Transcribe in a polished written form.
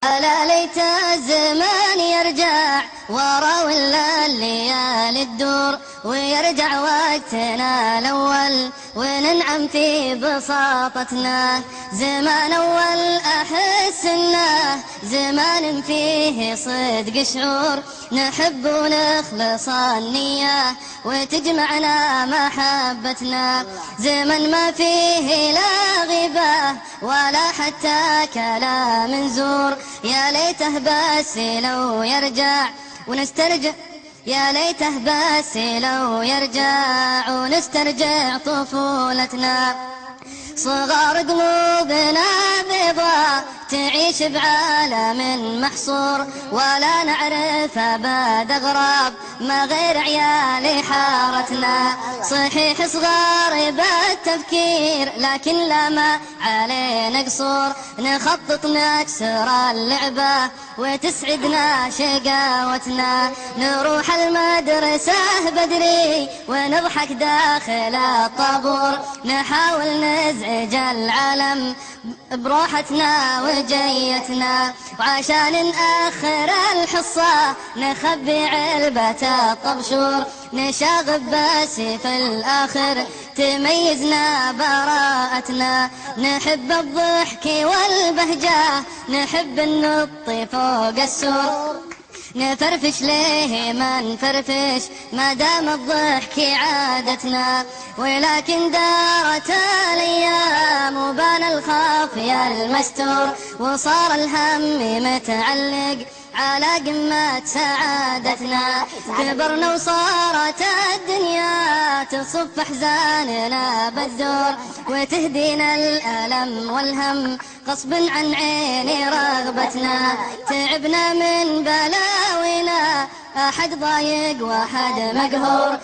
ألا ليت الزمان يرجع ورا ولا الليالي تدور، ويرجع وقتنا الأول وننعم في بساطتنا. زمان أول أحس إنه زمان فيه صدق شعور، نحب ونخلص النية وتجمعنا محبتنا. زمن ما فيه لا غيبة ولا حتى كلام زور، يا ليته بس لو يرجع ونسترجع، يا ليته بس لو يرجع ونسترجع طفولتنا. صغار قلوبنا بيضاء تعيش بعالم محصور، ولا نعرف أبد أغراب ما غير عيال حارتنا. صحيح صغار بالتفكير لكن لا ما علينا قصور، نخطط نكسر اللعبة وتسعدنا شقاوتنا. نروح المدرسة بدري ونضحك داخل الطابور، نحاول نزعج العالم بروحتنا وجيتنا. وعشان نأخر الحصة نخبي علبة الطبشور، نشاغب بس في الآخر تميزنا براءتنا. نحب الضحك والبهجة نحب النط فوق السور، نفرفش ليه ما نفرفش ما دام الضحك عادتنا. ولكن دارت الأيام وبان الخافي المستور، وصار الهم متعلق على قمة سعادتنا. كبرنا وصارت الدنيا تصف أحزاننا بالدور، وتهدينا الألم والهم غصب عن عيني رغبتنا. تعبنا من بلاوينا أحد ضايق وأحد مقهور.